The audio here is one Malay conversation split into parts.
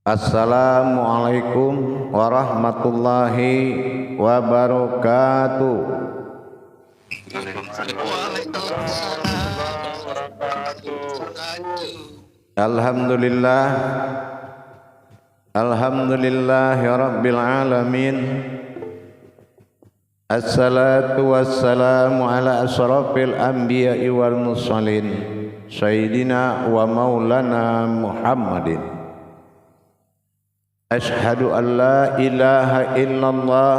Assalamualaikum warahmatullahi wabarakatuh. Alhamdulillah, alhamdulillahi rabbil alamin. Assalatu wassalamu ala asrafil anbiya'i wal mursalin sayyidina wa maulana Muhammadin. Ashhadu an la ilaha illallah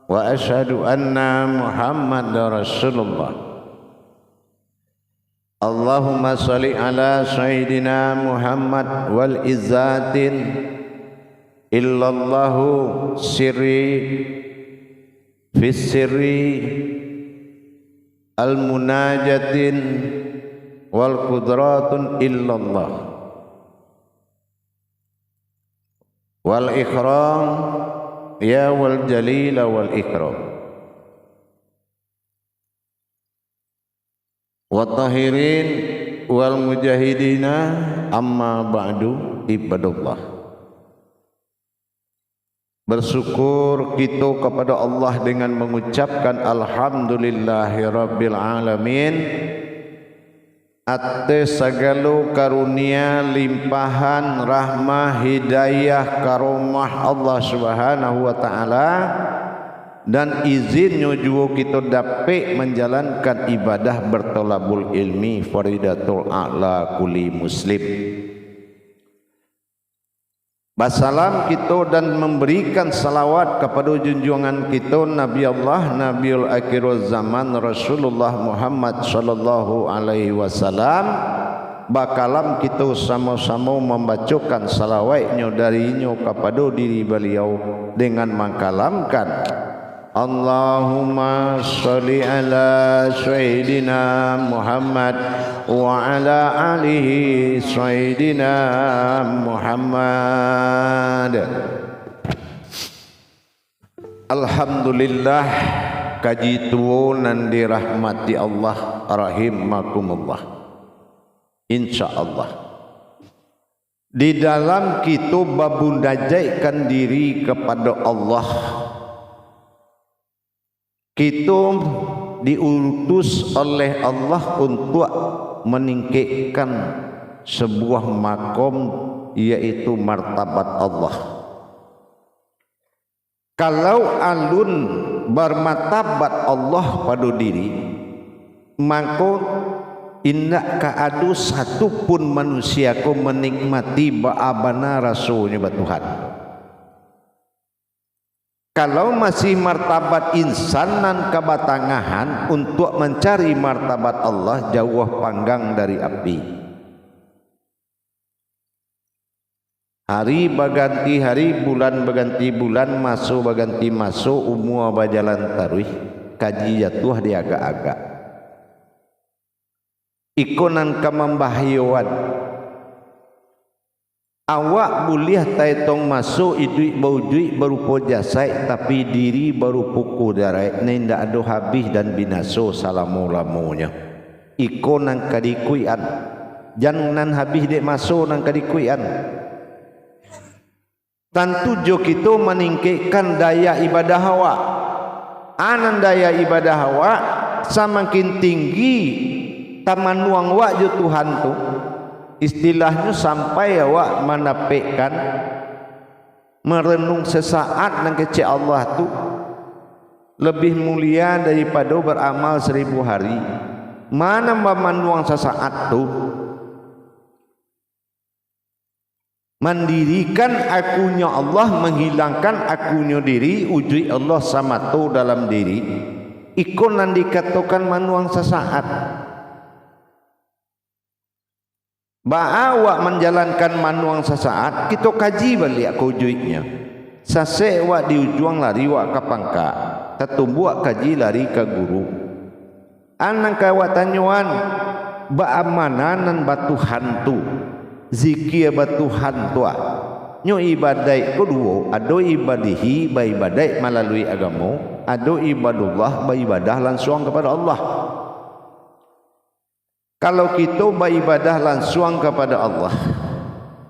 wa ashhadu anna Muhammadar Rasulullah. Allahumma salli ala sayyidina Muhammad wal izzatin illallahu sirri fis sirri al munajatin wal qudratun illallah wal ikram ya wal jalila wal ikram wa tahirin wal mujahidina amma ba'du ibadallah. Bersyukur kita kepada Allah dengan mengucapkan alhamdulillahirabbil alamin atas segala karunia, limpahan, rahmah, hidayah, karomah Allah Subhanahu wa taala dan izinnya juga kita dapat menjalankan ibadah bertolabul ilmi faridatul a'la kulli muslim. Basalam kita dan memberikan salawat kepada junjungan kita Nabi Allah Nabiul Akhirul Zaman Rasulullah Muhammad sallallahu alaihi wasallam. Bakalam kita sama-sama membacakan salawatnya darinya kepada diri beliau dengan mengkalamkan Allahumma sholli ala sayyidina Muhammad wa ala alihi sayyidina Muhammad. Alhamdulillah, kaji tuonan dirahmati Allah rahimakumullah. Insyaallah di dalam kita babundajaikan diri kepada Allah, kita diutus oleh Allah untuk meningkatkan sebuah makom, yaitu martabat Allah. Kalau alun bermartabat Allah pada diri, maka indak kaadu satu pun manusia ko menikmati ba'abana rasulnya Tuhan. Kalau masih martabat insan dan kebatangahan untuk mencari martabat Allah, jauh panggang dari api. Hari berganti hari, bulan berganti bulan, masuk berganti masuk, umur berjalan taruh, kaji jatuh di agak-agak. Ikonan kemembahayauan. Awak boleh taitong masuk duit bau duit berupa jasad, tapi diri baru pukul darat ni ndak ada habis dan binaso salamu-lamunya. Iko nang kadikuian, jangan habis dek masuk nang kadikuian. Tentu jo kita meningkatkan daya ibadah awak. Anan daya ibadah awak semakin tinggi taman nuang wak jo Tuhan tu. Istilahnya sampai awak menapikkan merenung sesaat dan kecil Allah tu lebih mulia daripada beramal 1000 hari. Mana memenuang sesaat tu mendirikan akunya Allah, menghilangkan akunya diri, wujud Allah sama tu dalam diri. Ikon yang dikatakan menuang sesaat. Ba'awak menjalankan manuang sesaat, kita kaji balik kujudnya. Sase wak di ujung lari wak ke pangka, tetumbuak kaji lari ke guru. Anang kawat tanyuan, ba'amanan dan batuhan tu, zikir batuhan tu. Nyo ibadai kedua, ado ibadihi ba ibadai melalui agama, ado ibadullah ba ibadah langsung kepada Allah. Kalau kita beribadah langsung kepada Allah,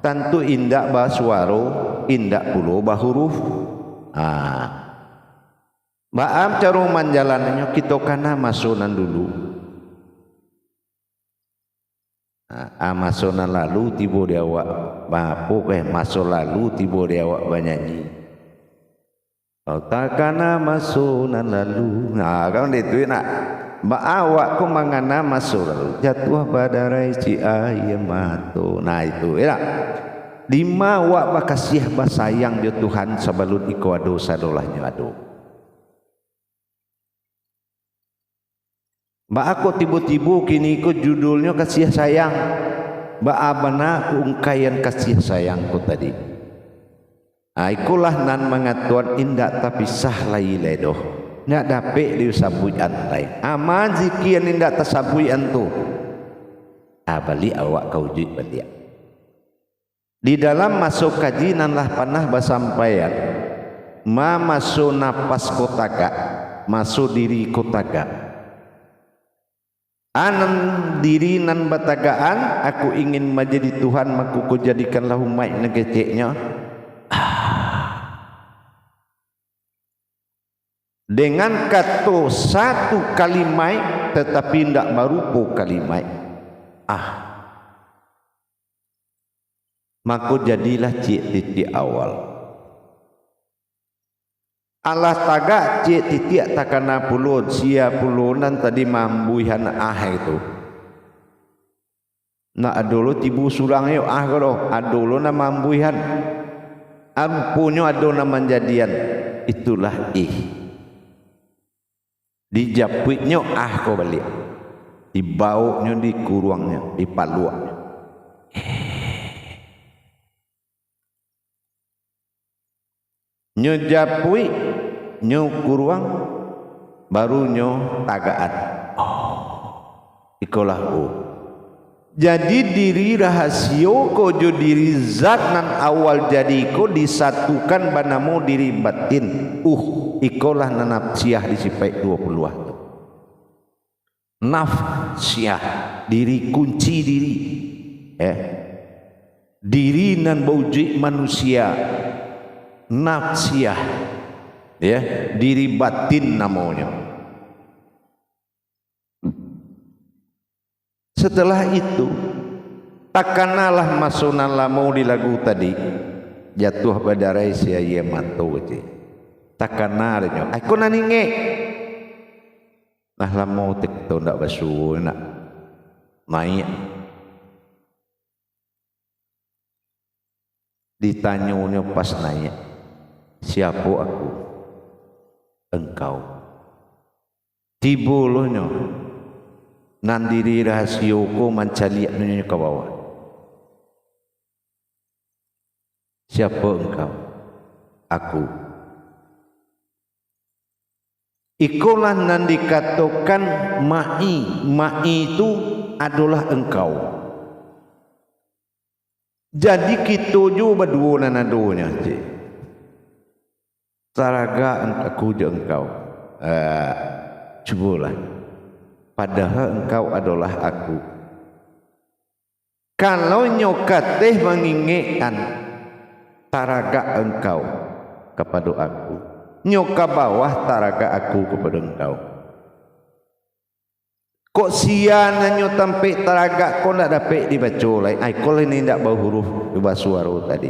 tentu indak basuaro, indak pulo bahuruf. Baam cara manjalannya kita kana masunan dulu. Masunan lalu tiba dia awak bapu masuk lalu tiba dia awak banyanyi. Takana masunan lalu. Kan itu nak. Ba awak ku mangana masuk lalu jatuh pada raisi ayam matu. Itu ya. Lima awak bakasih basayang jo Tuhan sabalut iko ado sadolahnya ado. Ba aku tibu-tibu kini ku judulnya kasih sayang. Ba abana ku ungkayan kasih sayangku tadi. Ikulah nan mengatuan indak tapi sah lai ledoh. Ndak dapet diusabui antai. Aman zikian indak tasabui antu. Balik awak kau uji balik. Di dalam masuk kaji nanlah panah basampaian. Masuk napas kotaga, masuk diri kotaga. Anan diri nan batagaan, aku ingin menjadi Tuhan, maka ku jadikanlah umat negeceknya. Dengan kata satu kalimat tetapi tidak merupakan kalimat. Maka jadilah titik awal. Allah tagak titik takana pulun sia pulunan tadi mambuihan itu. Nak dulu tibu surang yo kalau adolo na mambuihan. Ampunyo ado na manjadian. Itulah Dijapuitnya kau balik. Dibaunya di kuruangnya, di paluaknya. Nyo japui, nyo kuruang, baru nyo tagaan. Ikolah Jadi diri rahasio kojo diri zat nan awal jadi ko disatukan banamu diri batin. Ikolah nanapsiah disipai 20 nafsiah diri kunci diri. Diri nan bauji manusia. Nafsiah diri batin namanya. Setelah itu takanalah masunan lamau di lagu tadi jatuh badarai sia ye mantu je takanarnya aku naninge nah lamau tek to ndak basu nak naik ditanyanya pas naik siapa aku engkau tibulnya nan diri rahasioko mancaliaknya ke bawah. Siapa engkau? Aku. Ikulah nan dikatakan ma'i itu adalah engkau. Jadi kita juga berdua nanadonya. Taraga aku je engkau. Cubalah. Padahal engkau adalah aku. Kalau nyokateh mengingatkan taraga engkau kepada aku, nyoka bawah taraga aku kepada engkau. Kok siana nyo tampe taraga kau nak dapat dibaca lain. Kau ini tidak bau huruf di suara tadi.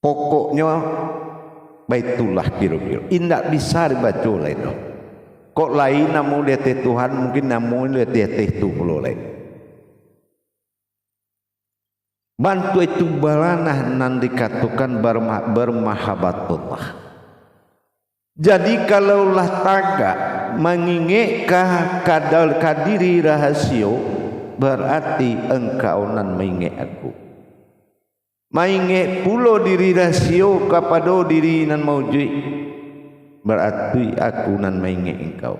Pokoknya baitullah kira-kira. Tidak bisa dibaca lain. Kok lain namu lihat Tuhan mungkin namu lihat tu puluh lain. Bantu itu balanah nan dikatakan bermahabatullah. Jadi kalaulah taga mengingatkan kadiri rahasio berarti engkau nan mengingat aku. Mengingat pulo diri rahasio kepada diri nan maujud. Berarti aku nan mengingat engkau.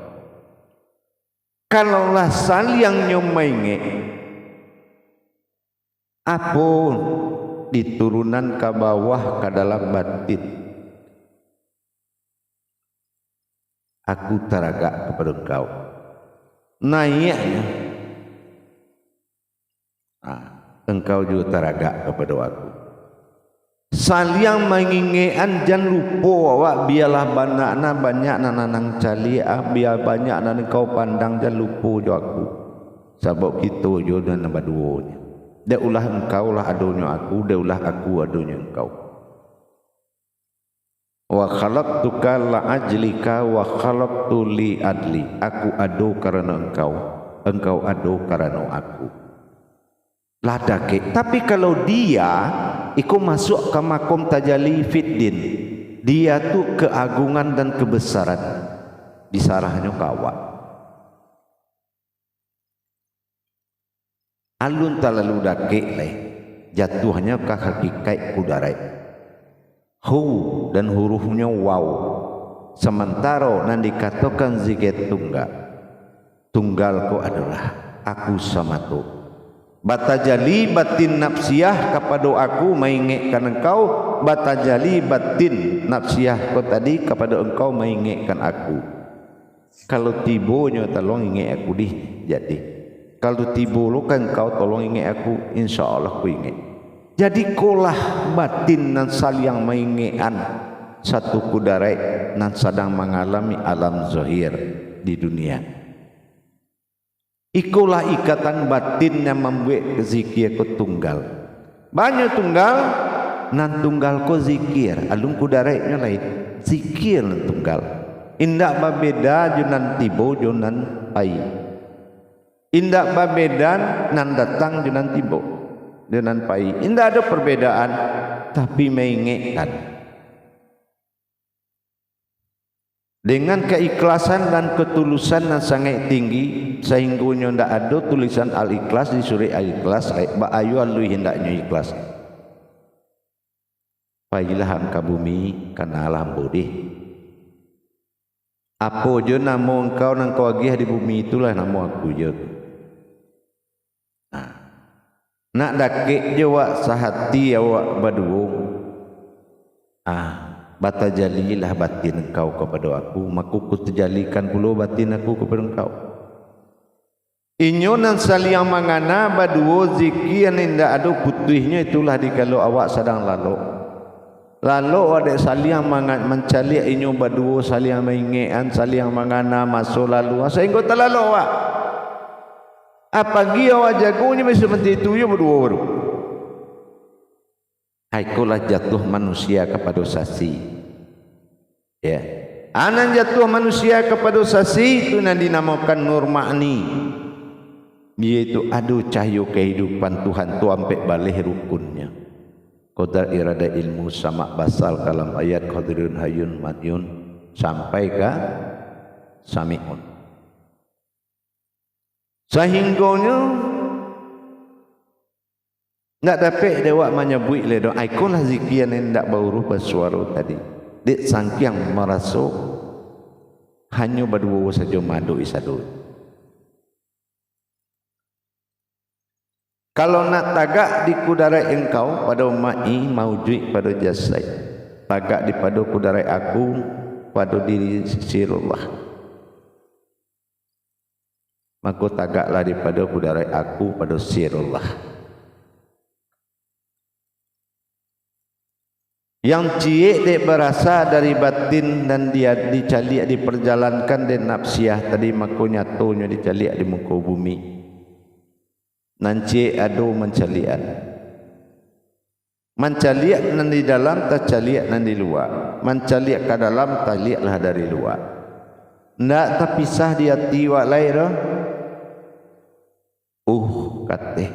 Kalaulah saliang nyo mengingat apa diturunan ke bawah ke dalam batin. Aku taraga kepada engkau. Naiknya Engkau juga teragak kepada aku. Saliang mengingean jangan lupa awak biarlah banyak nanang calia biar banyak nan kau pandang jangan lupa jo aku. Sebab kita jo dan nombor duanya. Dah ulah engkau lah adonya aku, dah ulah aku adonya engkau. Wa khalaqtuka la ajlika wa khalaqtu li adli. Aku ado karena engkau, engkau ado karena aku. Ladake. Tapi kalau dia ikut masuk ke makom tajalli fiddin, dia tu keagungan dan kebesaran disarahnya kawat. Alun talalu dake leh jatuhnya ke hakikat kudarai. Hu dan hurufnya waw. Sementara nan dikatakan ziket tunggal. Tunggalku adalah aku sama tu. Batajali batin nafsiyah kepada aku mengingatkan engkau, batajali batin nafsiyah kau tadi kepada engkau mengingatkan aku. Kalau tibonya tolong ingat aku jadi. Kalau tibo lu kan engkau tolong ingat aku, insyaallah aku ingat. Jadi kolah batin nan saling mengingatkan satu kudarai nan sedang mengalami alam zahir di dunia. Ikulah ikatan batin yang membuat zikir ku tunggal. Banyak tunggal, nan tunggal ku zikir. Alung ku dareknya lain, zikir nan tunggal. Indak babeda junan tibo junan pai. Indak babeda nan datang junan tibo junan pai. Indak ada perbedaan, tapi mengingatkan. Dengan keikhlasan dan ketulusan yang sangat tinggi sehingga ndak ada tulisan al-ikhlas di surah al-ikhlas ba ayu alui hendaknya ikhlas. Pailah angka bumi kana alam budi. Apa je namo engkau nang kau agih di bumi itulah namo aku je. Nak dakik je wak sahati awak baduo. Batajalilah batin engkau kepada aku, maka ku terjalikan pula batin aku kepada engkau. Inyo nan saliang mangana baduo zikir inda ada putihnya itulah dikalau awak sedang lalu. Lalu ada saliang mangan mencali inyo baduo saliang mengingatkan saliang mangana masuk lalu. Sehingga terlalu awak. Apa dia awak jagonya mesti seperti itu ya baduo baru. Haikulah jatuh manusia kepada sasi. Ya. Anan jatuh manusia kepada sasi itu yang dinamakan nur ma'ni. Yaitu adu cahaya kehidupan Tuhan tu sampai balik rukunnya. Qadar irada ilmu sama basal kalam ayat qadirun hayun madyun sampai ke sami'un. Sehingganya nak dapat dewak menyebut le doa ikonlah zikir yang tidak beruruh bersuara tadi. Dek sangkiang merasa hanya berdua saja madu isadu. Kalau nak tagak di kudarai engkau pada ma'i maujud pada jasad, tagak di pada kudarai aku pada diri sirullah. Maka tagaklah di pada kudarai aku pada sirullah. Yang ciek dek berasa dari batin dan dia dicaliak diperjalankan dan nafsiyah tadi maka nyatonya dicaliak di muka bumi. Nan ciek ado mencalian. Mencaliak nan di dalam tercaliak nan di luar. Mencaliak ke dalam taliaklah dari luar. Ndak terpisah di hati wak lain dah. Kateh.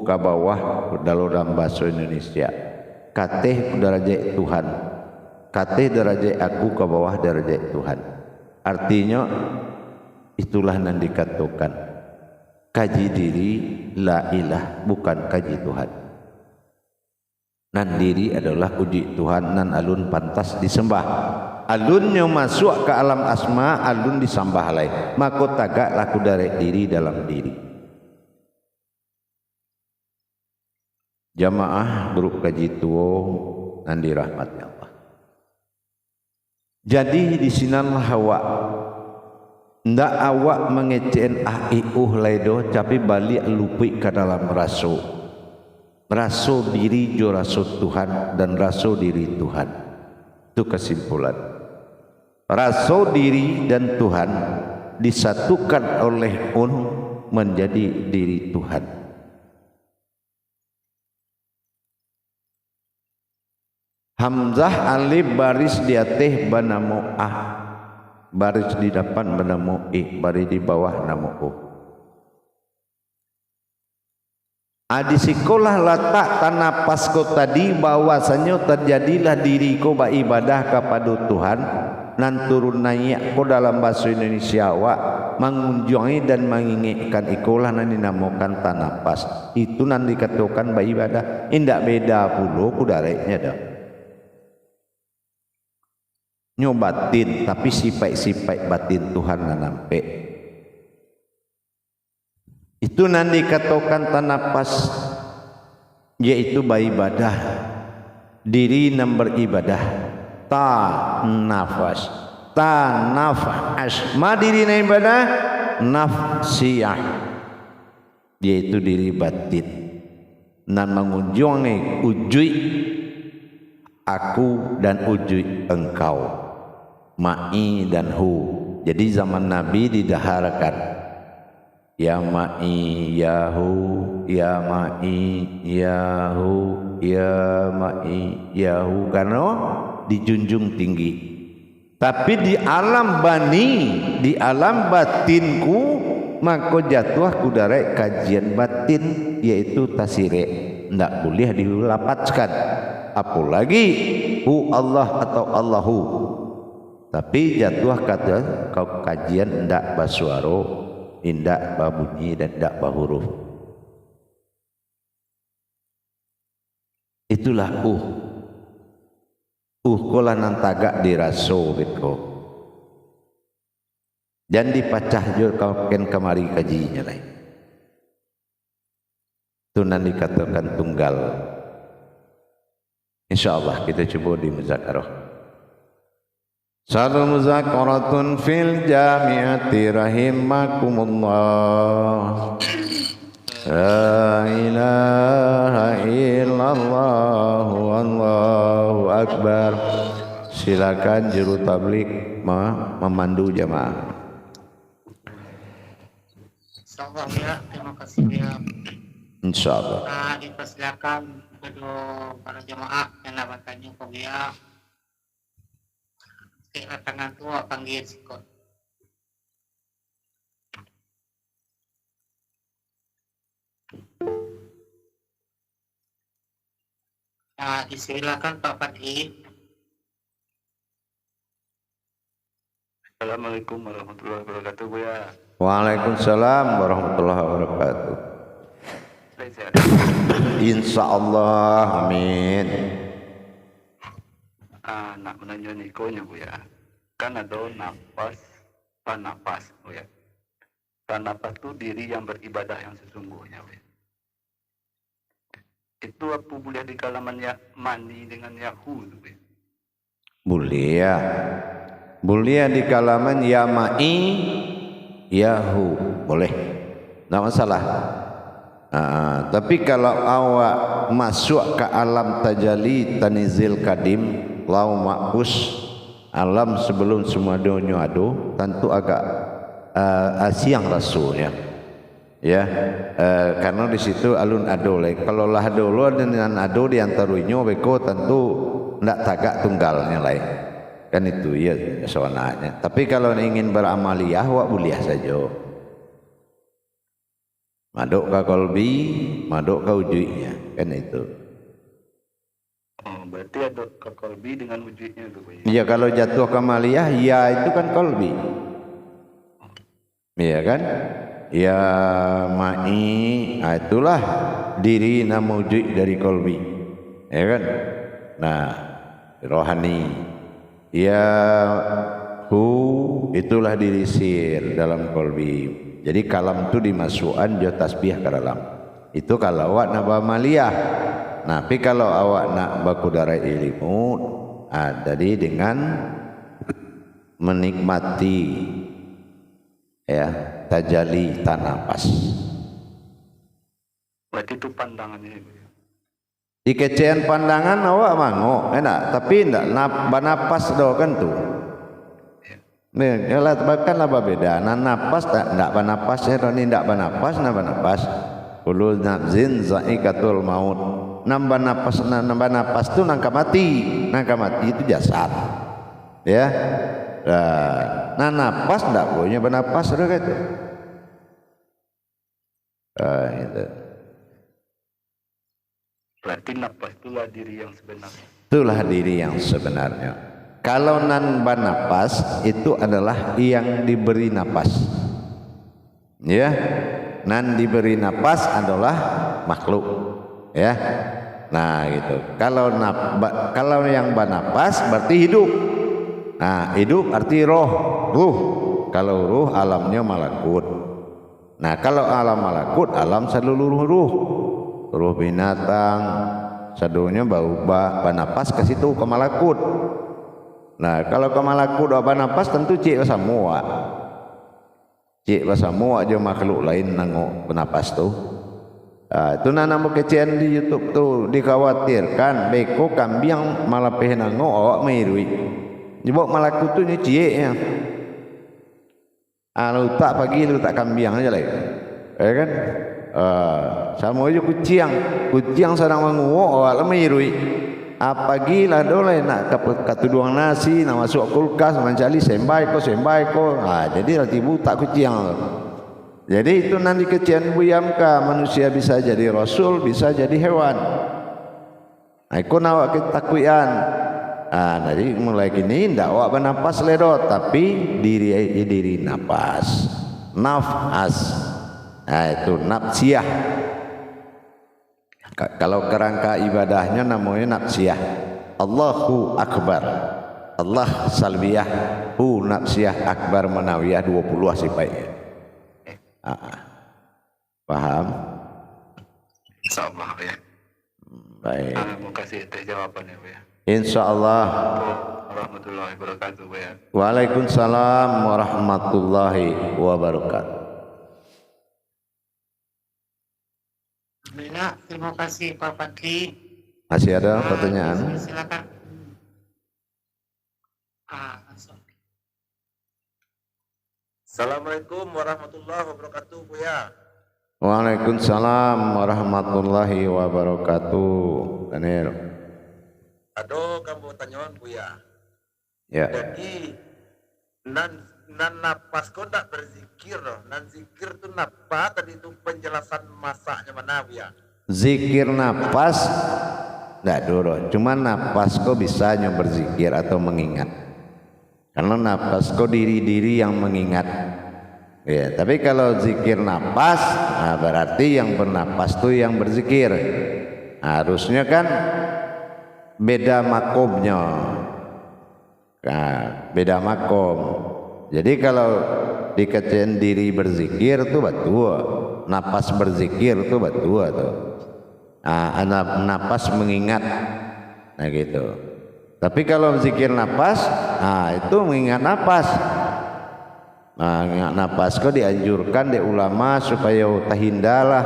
Ke bawah dalam bahasa Indonesia. Kateh derajat Tuhan, kateh derajat aku ke bawah derajat Tuhan. Artinya itulah yang dikatakan kaji diri la ilah bukan kaji Tuhan. Nan diri adalah uji Tuhan nan alun pantas disembah. Alunnya masuk ke alam asma, alun disembah lain. Maka tagaklah kudarat diri dalam diri. Jamaah buruk kaji tuo dan dirahmati Allah. Jadi di sinalah awak ndak awak mengecen laido tapi balik lupi ke dalam raso diri jo raso Tuhan dan raso diri Tuhan. Itu kesimpulan. Raso diri dan Tuhan disatukan oleh menjadi diri Tuhan. Hamzah alif baris di atas banamo baris di depan banamo baris di bawah namo di sekolah letak tanah pasko tadi bahwasanya terjadilah diriku beribadah kepada Tuhan nan turun naik ko dalam bahasa Indonesia awak mengunjungi dan mengingatkan ikolah nan dinamakan tanah pas itu nan dikatakan beribadah. Indak beda puluh kudareknya dah nyobatin tapi sifat-sifat batin Tuhan nampe itu nan dikatakan tanah pas yaitu beribadah diri nan beribadah nafas ma diri nan ibadah nafsiyah yaitu diri batin nan mengunjungi ujui aku dan ujui engkau ma'i dan hu. Jadi zaman Nabi didaharkan ya ma'i ya hu ya ma'i ya hu ya ma'i ya hu karena dijunjung tinggi. Tapi di alam bani, di alam batinku maka jatuh kudarai kajian batin yaitu tasire ndak boleh dilapatkan apalagi hu Allah atau Allahu. Tapi jatuh kata kau kajian ndak basuaro, indak babunyi dan ndak bahuruf. Itulah kola nan tagak diraso betko. Dan dipacah jo kau ken kemari kajinya lain. Itu nan dikatakan tunggal. Insyaallah kita coba di muzakarah. Satu muzakaratun fil jamiati rahimakumullah. La ilaha illallah wallahu akbar. Silakan juru tablik memandu jamaah. Insyaallah ya, terima kasih ya. Insyaallah. Dipersilakan kepada para jamaah yang lawatannya kuliah. Tangan tua panggil sikot. Disilakan Pak Fatih. Assalamualaikum warahmatullahi wabarakatuh Buya. Waalaikumsalam warahmatullahi wabarakatuh. Insyaallah amin. Nak menanya nikonya Buya. Kan ada nafas, panapas Buya. Panapas itu diri yang beribadah yang sesungguhnya Buya. Itu apa boleh di kalamannya mani dengan yahu Buya? Boleh ya. Boleh di kalaman ya ma'i yahu boleh, tidak masalah. Tapi kalau awak masuk ke alam tajalli tanizil kadim lau makus alam sebelum semua dunia ado tentu agak siang rasulnya ya karena di situ alun ado lek kalau lah dulu dengan ado di antarunya beko tentu ndak tagak tunggalnya lain kan itu ya soalnya. Tapi kalau ingin beramaliyah wak boleh saja. Maduk ke kolbi, maduk ke wujudnya, kan itu. Oh, berarti ada ke kolbi dengan wujudnya itu. Iya kalau jatuh ke maliyah, ya itu kan kolbi. Iya kan? Ya ma'i, itulah diri nama wujud dari kolbi. Ya kan? Nah, rohani. Ya hu itulah diri sir dalam kolbi. Jadi kalam itu dimasukkan jo tasbih ke dalam. Itu kalau awak nak bamaliyah. Nah, tapi kalau awak nak bakudara ilmu, jadi dengan menikmati ya, tajali tanapas. Berarti itu pandangannya ibu ya. Di kecean pandangan awak mango enak, tapi ndak banapas do kan tuh. Nih, ya lah bahkan apa beda? Napas ndak banapas ya, ni ndak banapas, na banapas. Kullu nafsin zaikatul maut. Nambah napas tu nangka mati itu jasad. Ya. Nah, napas ndak punya banapas ada gitu. Itu. Berarti napas itulah diri yang sebenarnya. Itulah diri yang sebenarnya. Kalau nan banapas itu adalah yang diberi napas. Ya. Nan diberi napas adalah makhluk. Ya. Nah, gitu. Kalau yang banapas berarti hidup. Nah, hidup arti ruh. Kalau ruh alamnya malakut. Nah, kalau alam malakut alam seluruh ruh. Ruh binatang sadunya bau banapas ke situ ke malakut. Nah, kalau ke malakut banapas tentu cik semua. Cik semua aja makhluk lain nangok banapas tu. Itu nama kecian di YouTube tu dikhawatirkan beko kambing malah pengen nangok awak mirui. Jebok malakut tu ni cik ya. Lu tak pagi lu tak kambing aja lah. Ya kan? Sama aja kucing sedang menguok awak mirui. Pagi lah dole nak katuduang nasi nak masuk kulkas mencari sembai ko. Jadi rati buta kucing. Jadi itu nanti kecian buyam ka manusia bisa jadi rasul, bisa jadi hewan. Aku nawak ketakuyan. Jadi mulai gini ndak awak bernapas ledot, tapi diri napas, nafas. Itu nafsiyah. Kalau kerangka ibadahnya namanya nafsiyah. Allahu Akbar. Allah salbiyah, hu nafsiyah akbar manawiyah 20 sifatnya. Paham? Insyaallah ya. Baik. Mau kasih teh jawabannya ya. Insyaallah. Warahmatullahi wabarakatuh ya. Waalaikumsalam warahmatullahi wabarakatuh. Alhamdulillah, terima kasih Pak Patli. Masih ada pertanyaan? Silakan. Assalamualaikum warahmatullahi wabarakatuh, Buya. Waalaikumsalam warahmatullahi wabarakatuh. Daniel. Aduh, kamu tanyaan, Buya. Ya. Jadi nan napas kau tak berzikir loh. Nan zikir tu napa tadi itu penjelasan masaknya mana, Buya? Zikir napas enggak dulu, cuma napas kau bisa hanya berzikir atau mengingat. Karena napas kau diri-diri yang mengingat. Ya, tapi kalau zikir napas, berarti yang bernapas tu yang berzikir. Harusnya kan beda makomnya. Beda makom. Jadi kalau dikatain diri berzikir tu betul, napas berzikir tu betul tuh. Napas mengingat, nah gitu. Tapi kalau zikir napas, itu mengingat napas. Ingat napas kau dianjurkan di ulama supaya tahindalah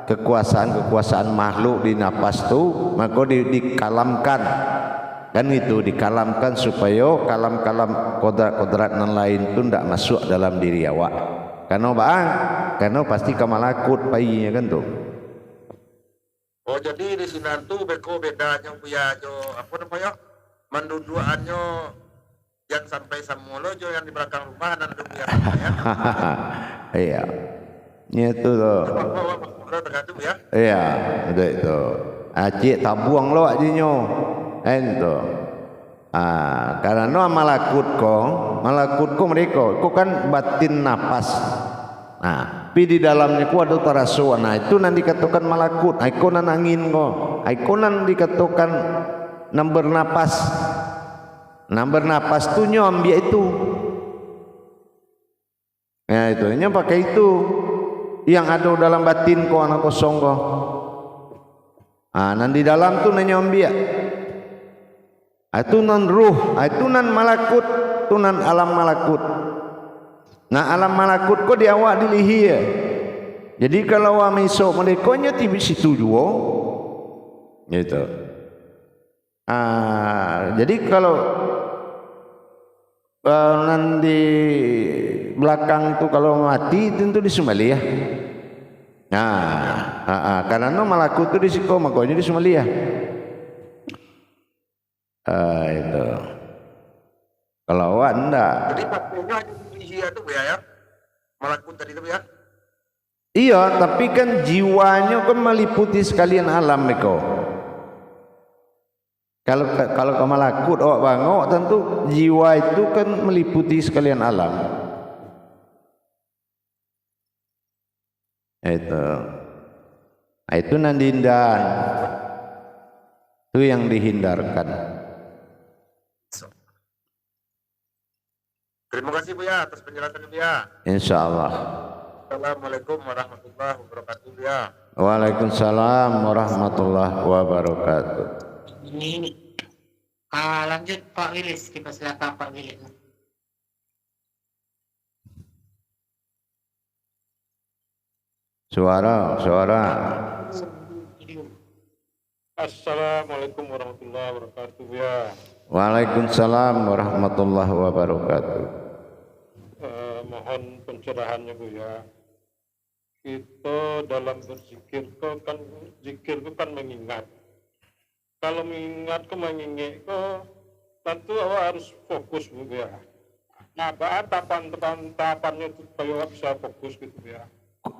kekuasaan makhluk di napas tu, maka dikalamkan. Kan itu dikalamkan supaya kalam-kalam kodrat-kodrat yang lain tu tidak masuk dalam diri awak. Karena pasti kamalakut payinya kan tu. Oh, jadi di sini tu beko bedanya, Buya, jo apa namanya? Manduduannya yang sampai samolo jo yang di belakang rumah dan dunia ya. Iya. Itu tuh. Kalau tergantung ya. Iya, itu. Cik tabuang lo ajinyo. Itu. Karena malakut ko mereka, ko kan batin napas. Tapi di dalamnya ku ada tarasuan. Itu nanti dikatakan malakut. Aku nan angin ko. Aku nan dikatakan nan bernapas. Nan bernapas tu nyambi itu. Ya itu, nya pakai itu. Yang ada dalam batin ko anak kosong ko. Nan di dalam tu nyambi ya. Itu nan ruh, itu nan malakut, itu nan alam malakut. Nah alam malakut ko di awak dilihi ya. Jadi kalau awak mesok melekonya di situ juga. Gitu. Jadi kalau nanti belakang itu kalau mati tentu disembelih ya. Nah, karena malakut itu disiko makanya disembelih ya. Itu. Kalau awak enggak. Jadi pakainya hanya Indonesia itu ya, malakut tadi itu ya. Iya, tapi kan jiwanya kan meliputi sekalian alam meko. Kalau ke malakut awak bangok tentu jiwa itu kan meliputi sekalian alam. Itu nandindan. Itu yang dihindarkan. Terima kasih Buya atas penjelasannya Buya. Insyaallah. Assalamualaikum warahmatullahi wabarakatuh Buya. Waalaikumsalam warahmatullahi wabarakatuh. Ini lanjut Pak Wilis, kita silakan Pak Wilis. Suara. Assalamualaikum warahmatullahi wabarakatuh ya. Waalaikumsalam warahmatullahi wabarakatuh. Mohon pencerahannya Bu ya. Kita dalam berzikir kan zikir itu kan mengingat. Kalau mengingat ke mengingat ke tentu awak harus fokus Bu ya. Nah, tahapannya itu supaya bisa fokus gitu ya.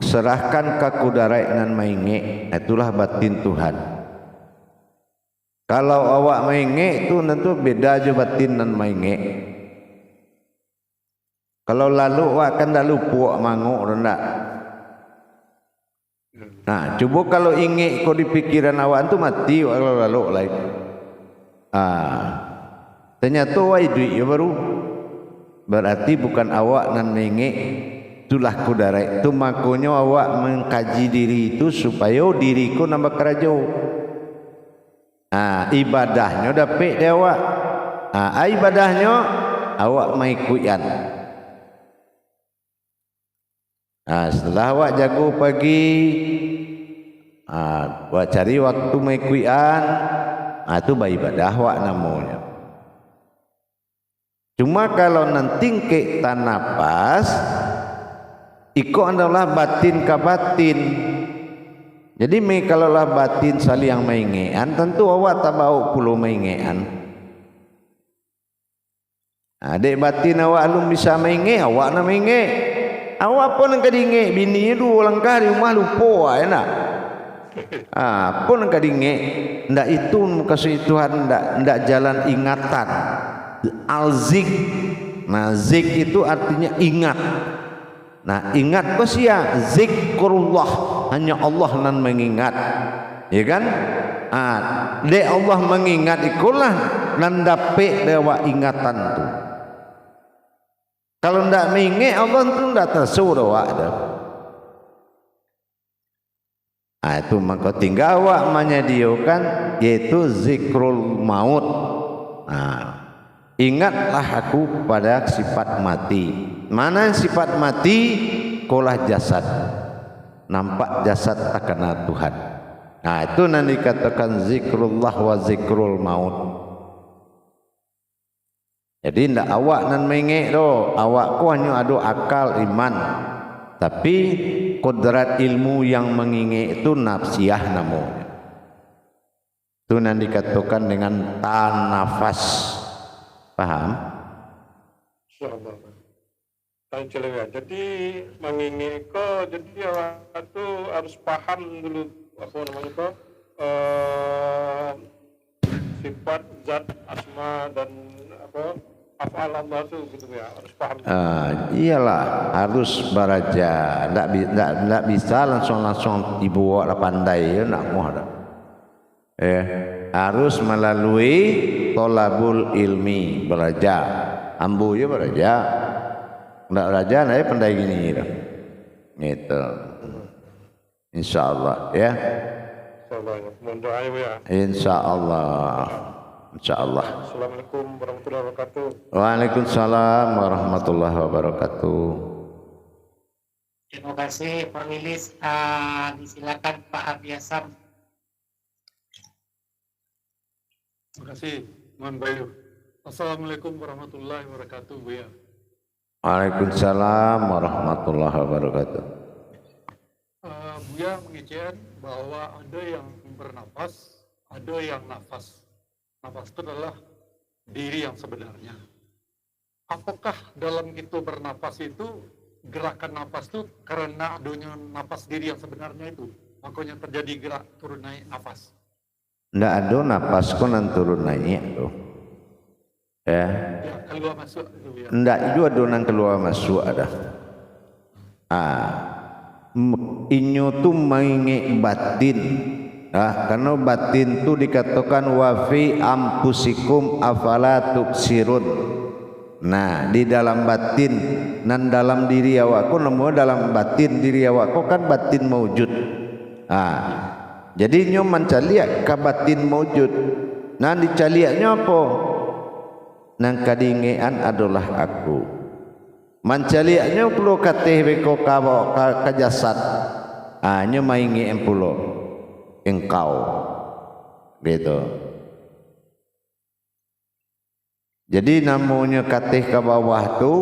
Serahkan ke kudarai nan mainge, itulah batin Tuhan. Kalau awak mainge itu tentu beda aja batin nan mainge. Kalau lalu awak kan dah lupa manguk rendah. Nah, coba kalau inge kau di pikiran awak tu mati kalau lalu lain. Ternyata awak duit ya baru. Berarti bukan awak nan mainge. Itulah kudarai itu makanya awak mengkaji diri itu supaya diriku nambah kerajo. Ibadahnya dapat dia awak. Ibadahnya awak maikuyan. Setelah awak jago pagi, awak cari waktu maikuyan, itu ibadah awak namanya. Cuma kalau nanti ke tanapas iko adalah batin ke batin. Jadi kalau lah batin saling yang maingean, tentu awak tak bau puluh maingean. Dek batin awak alum bisa mainge, awak nak mainge. Awak pun nak kadinge, bini dua langkah di rumah lupa enak. Pun nak kadinge, ndak itu kasih Tuhan ndak jalan ingatan. Al-zik. Nah, zik itu artinya ingat. Nah, ingat apa sih ya? Zikrullah, hanya Allah nan mengingat. Ya kan? De Allah mengingat ikulah nan dapat dewa ingatan tu. Kalau ndak mengingat Allah tu ndak tersuruh awak dah. Itu maka tinggal awak menyediakan yaitu zikrul maut. Ingatlah aku pada sifat mati. Mana sifat mati? Kolah jasad. Nampak jasad tak kenal Tuhan. Itu nanti dikatakan zikrullah wa zikrul maut. Jadi ndak awak nan mengek do. Awak ku hanya ada akal iman. Tapi kodrat ilmu yang mengingek itu nafsiyah namanya. Itu nanti dikatakan dengan tanafas. Paham? Insyaallah. Jadi mengingat ke, jadi awak itu harus paham dulu apa namanya ke sifat zat asma dan apa afal Allah itu gitu ya, harus paham. Iyalah harus beraja, ndak bisa langsung dibawa pandai ya nak muah dah. Harus melalui tolabul ilmi, beraja. Ambu ya beraja. Ndak beraja nah pandai gini dah. Gitu. Insyaallah ya. Insyaallah ya. Mohon doa ya. Insyaallah. Insyaallah. Assalamualaikum warahmatullahi wabarakatuh. Waalaikumsalam warahmatullahi wabarakatuh. Terima kasih Pak Wilis. Disilakan Pak Abiasam. Terima kasih, Mohon Bayu. Assalamualaikum warahmatullahi wabarakatuh, Buya. Waalaikumsalam warahmatullahi wabarakatuh. Buya mengijin bahwa ada yang bernapas, ada yang nafas. Nafas itu adalah diri yang sebenarnya. Apakah dalam itu bernapas itu, gerakan nafas itu karena adanya nafas diri yang sebenarnya itu, makanya terjadi gerak turun naik nafas? Ndak ada napas kau nan turun naik tu. Ya. Ya, keluar masuk itu ya. Ndak juga ada nan keluar masuk ada. Inyo tu mengingat batin. Karena batin tu dikatakan wa fi ampusikum afala tubsirun. Nah, di dalam batin nan dalam diri awakku nemu dalam batin diri awakku kan batin maujud. Jadi nyo mencaliak ka batin maujud. Nah, dicaliaknya apa? Nang kadingean adalah aku. Mencaliaknya perlu kateh beko ka jasad. Nyo mainge empulo engkau. Gitu. Jadi namanya katih ke bawah tu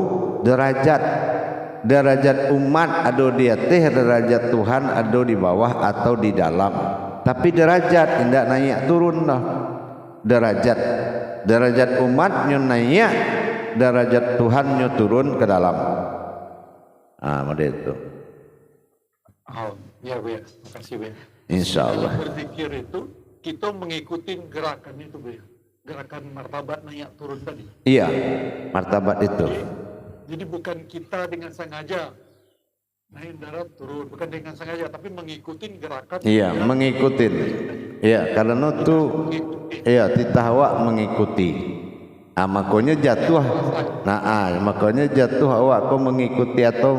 derajat umat ada di atas, derajat Tuhan ada di bawah atau di dalam. Tapi derajat tidak naik turun dah. Derajat umatnya naik, derajat Tuhannya turun ke dalam. Model itu. Ya, Bu ya. Terima kasih, Bu ya. Insyaallah. Dalam berzikir itu kita mengikuti gerakan itu, Bu ya. Gerakan martabat naik turun tadi. Iya, martabat itu. Jadi bukan kita dengan sengaja naik darat turun, bukan dengan sengaja, tapi mengikuti gerakan. Iya, mengikuti. Iya, karena itu iya titahwa mengikuti. Makanya jatuh. Makanya jatuh awak kau mengikuti atau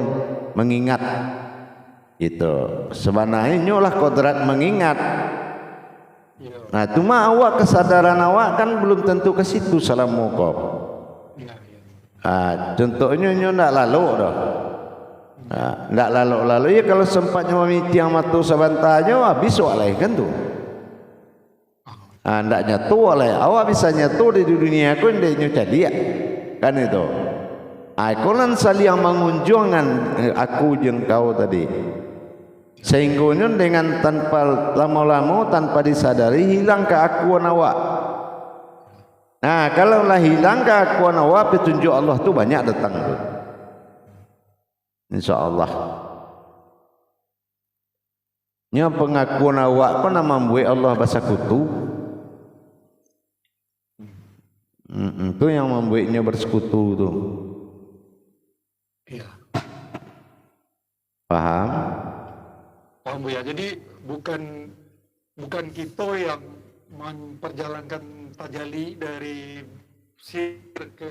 mengingat. Itu sebenarnya nyolah kodrat mengingat. Nah, cuma awak kesadaran awak kan belum tentu ke situ salam mukab. Contohnya nyo ndak lalu dah. Ndak lalu ya kalau sempatnya memiti yang matu sabantanyo habis oleh kan tu. Ndak nyatu oleh awak bisa nyatu di dunia aku ndak nyo jadi kan itu. Aku lan saling mengunjungkan aku jeung kau tadi. Sehingga dengan tanpa lama-lama tanpa disadari hilang keakuan awak. Nah, kalaulah hilang keakuan awak, petunjuk Allah tu banyak datang tu. Insyaallah. Nya pengakuan awak pun nama membuat Allah bahasa kutu. Itu yang membuatnya bersekutu tu. Iya. Paham? Paham, Bu ya. Jadi bukan kita yang memperjalankan tajali dari sir ke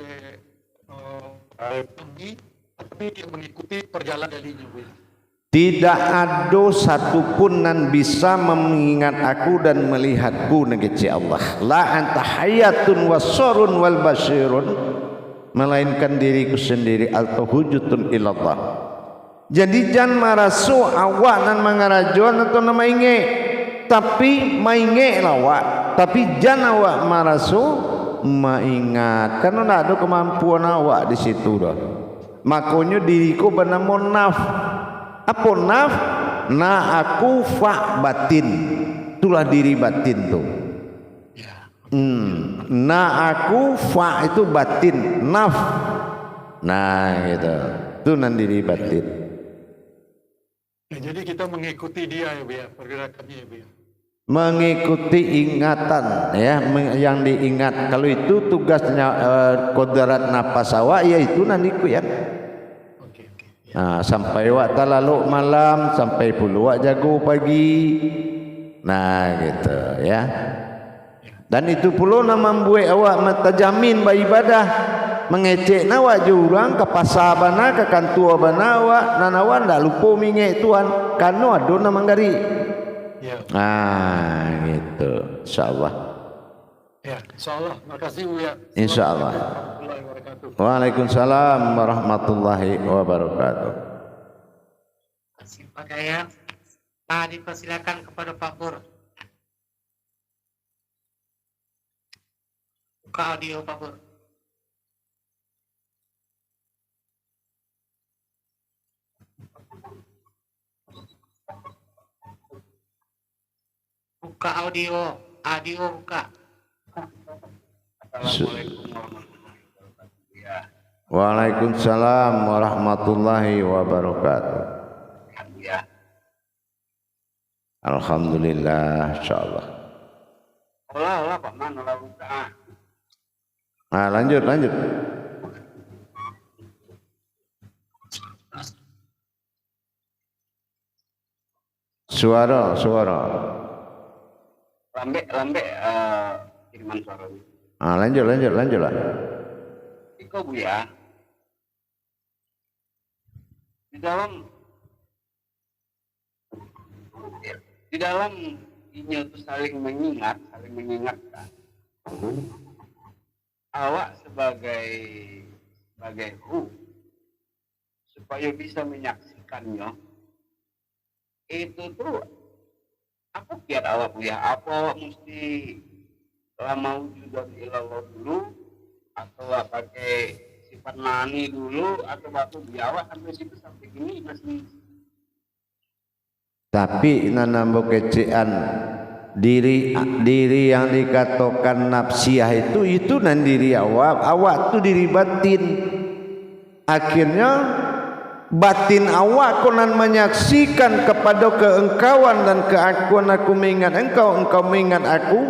tinggi, tapi yang mengikuti perjalanan jalinya, Bu ya. Tidak ada satupun nan bisa mengingat aku dan melihatku negeri Allah. La anta hayatun wasarun wal basirun, melainkan diriku sendiri atau hujutun ilallah. Jadi jangan marasu awak nan mangarajuan atau nama inge, tapi mainge awak. Tapi jangan awak marasu maingat, karena tidak ada kemampuan awak di situ dah. Makanya diriku bernama naf. Apa naf? Na aku fa batin. Itulah diri batin tu. Na aku fa itu batin, naf. Nah gitu. Itu nan diri batin. Ya, jadi kita mengikuti dia ya, Bu ya, pergerakannya ya, Bu ya. Mengikuti ingatan ya, yang diingat. Kalau itu tugasnya kodrat napas awak, ya itu nandiku ya. Sampai waktu lalu malam, sampai puluh wak jago pagi. Nah gitu ya. Dan itu pula nama membuat awak mentajamin beribadah. Mengecek nawak jurang ke pasar bana ke kantor bana awak nanawan ndak lupa mingek Tuhan kanu ado nama gari. Ya. Gitu. Insyaallah. Ya, insyaallah. Makasih Bu ya. Insyaallah. Waalaikumsalam warahmatullahi wabarakatuh. pakaian. Nah, dipersilakan kepada Pak Pur. Buka audio Pak Pur. Buka audio buka. Assalamualaikum warahmatullahi wabarakatuh. Ya, Waalaikumsalam warahmatullahi wabarakatuh. ya. Alhamdulillah, insyaallah. Olah Pak Man, olah buka. Nah, lanjut. Suara. Lambe kiriman suara. Ah, lanjut lah. Iko Bu ya. Di dalam ini itu saling mengingatkan. Awak sebagai supaya bisa menyaksikannya, itu tuh apa biar awak Bu ya? Apa awak mesti lama wujudan ilallah dulu, atau pakai sifat nani dulu, atau waktu biawak sampai situ sampai gini masih. Tapi nanambo kecean diri yang dikatakan nafsiyah itu nan diri awak tu diri batin. Akhirnya batin awak konan menyaksikan kepada keengkauan dan keakuan, aku mengingat engkau mengingat aku,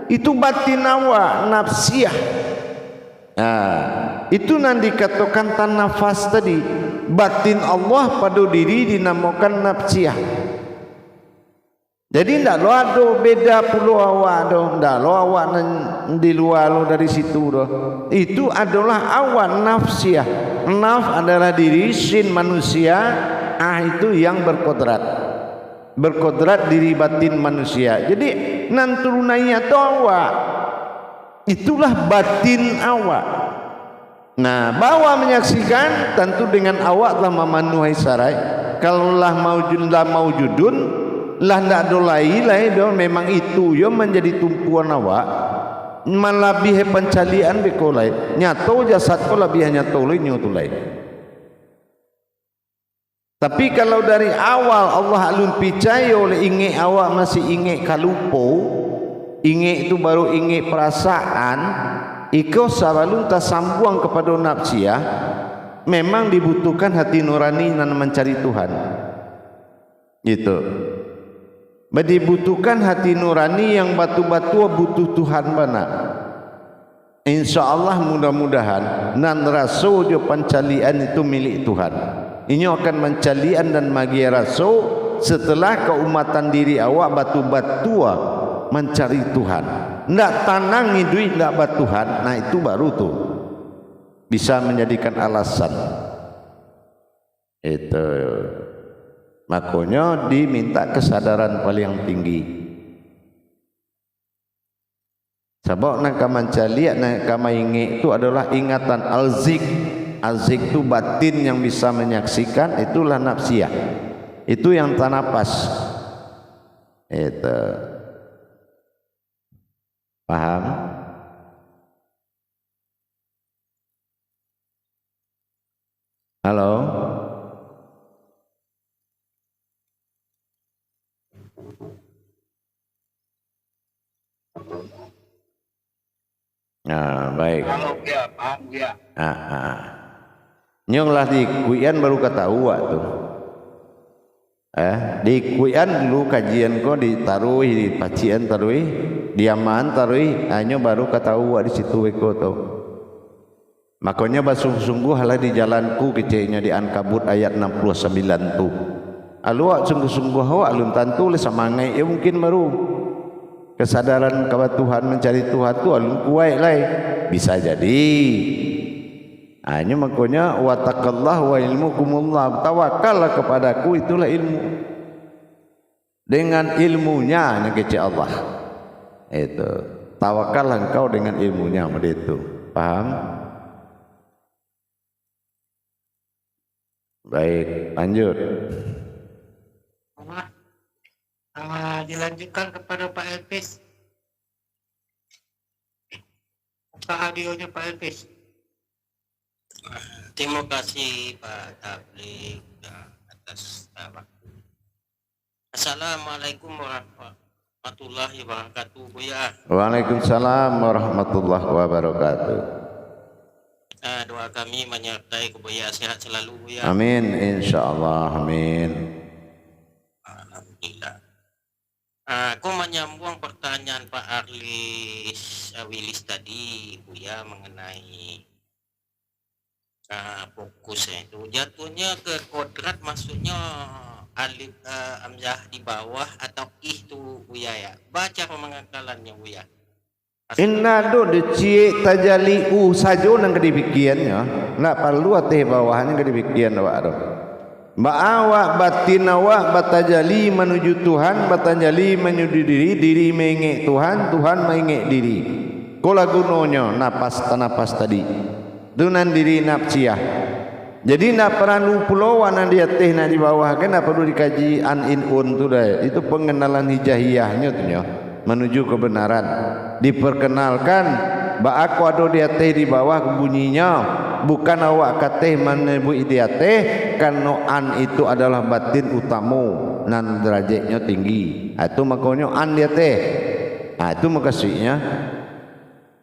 itu batin awak nafsiyah. Nah, itu nan dikatakan tan nafas tadi, batin Allah pada diri dinamakan nafsiyah. Jadi ndak lo ada beda puluh awak do, ndak lo awak di luar lo dari situ do. Itu adalah awak nafsiyah. Naf adalah diri, sin manusia, itu yang berkodrat diri batin manusia. Jadi nan turunannya to awak, itulah batin awak. Nah, bahwa menyaksikan tentu dengan awak telah memenuhi syarat. Kalau lah maujudun lah ndak dolai do, memang itu yo menjadi tumpuan awak melebihi pencalian bekolai nyato jasad ko lebih nyato tulai. Tapi kalau dari awal Allah alun percaya oleh inge awak masih inge kalupo, inge itu baru inge perasaan, iko selalu tersambung kepada nafsiyah. Memang dibutuhkan hati nurani dan mencari Tuhan. Gitu. Dibutuhkan hati nurani yang batu-batu butuh Tuhan bana. InsyaAllah mudah-mudahan nan rasul jo pancalian itu milik Tuhan. Ini akan mencalian dan magi rasul setelah keumatan diri awak batu-batu mencari Tuhan. Ndak tanangi duit ndak batuhan, nah itu baru tuh bisa menjadikan alasan. Itu makanya diminta kesadaran paling tinggi. Sebab nak mencari nak ingat itu adalah ingatan al-zik. Al-zik itu batin yang bisa menyaksikan, itulah nafsiyah. Itu yang tanapas. Itu. Paham? Halo? Nah, baik. Kalau dia paham dia. Nyonglah di kuian baru ketahuan tuh. Di kuian dulu kajian kok ditaruh di pacian taruh, diaman taruh, hanya baru ketahuan di situ weko tuh. Makanya basung-sungguh halah di jalanku kecilnya di Ankabut ayat 69 tuh. Aluak sungguh-sungguh awak alun tantu le samangai ya mungkin baru kesadaran kepada Tuhan, mencari Tuhan tu alun kuat lah, bisa jadi. Hanya makanya watakallah wa ilmukumullah, tawakallah kepadaku, itulah ilmu. Dengan ilmunya yang kecil Allah. Itu tawakallah engkau dengan ilmunya itu. Paham? Baik, lanjut. Dilanjutkan kepada Pak Elpis. Buka audionya Pak Elpis. Terima kasih Pak Tablik atas waktu. Assalamualaikum warahmatullahi wabarakatuh, Buya. Waalaikumsalam warahmatullahi wabarakatuh. Doa kami menyertai Buya sehat selalu, Buya. Amin, insyaallah, amin. Alhamdulillah. Aku menyambung pertanyaan Pak Arlis Wilis tadi, Buya, mengenai fokusnya itu jatuhnya ke kodrat, maksudnya alif amzah di bawah atau ih tu, Buya ya. Baca pemangkalannya, Buya. Inna do dicik tajali sajo nang kedibikiannya, nak perlu ateh bawahnya kedibikian awak do. Ba'awa batin awak batajali menuju Tuhan, batajali menuju diri, diri mengek Tuhan, Tuhan mengek diri. Kola gunonyo napas tadi. Dunan diri nafsiyah. Jadi nak perlu pulauan yang dia teh nak di bawah kan, nak perlu dikaji an in un tu dah. Itu pengenalan hijahiyahnya tu nya, menuju kebenaran. Diperkenalkan ba aku ada dia teh di bawah bunyinya, bukan awak kateh menyebut dia teh, karena an itu adalah batin utama nan derajatnya tinggi. Itu makanya an dia teh. Itu makasihnya.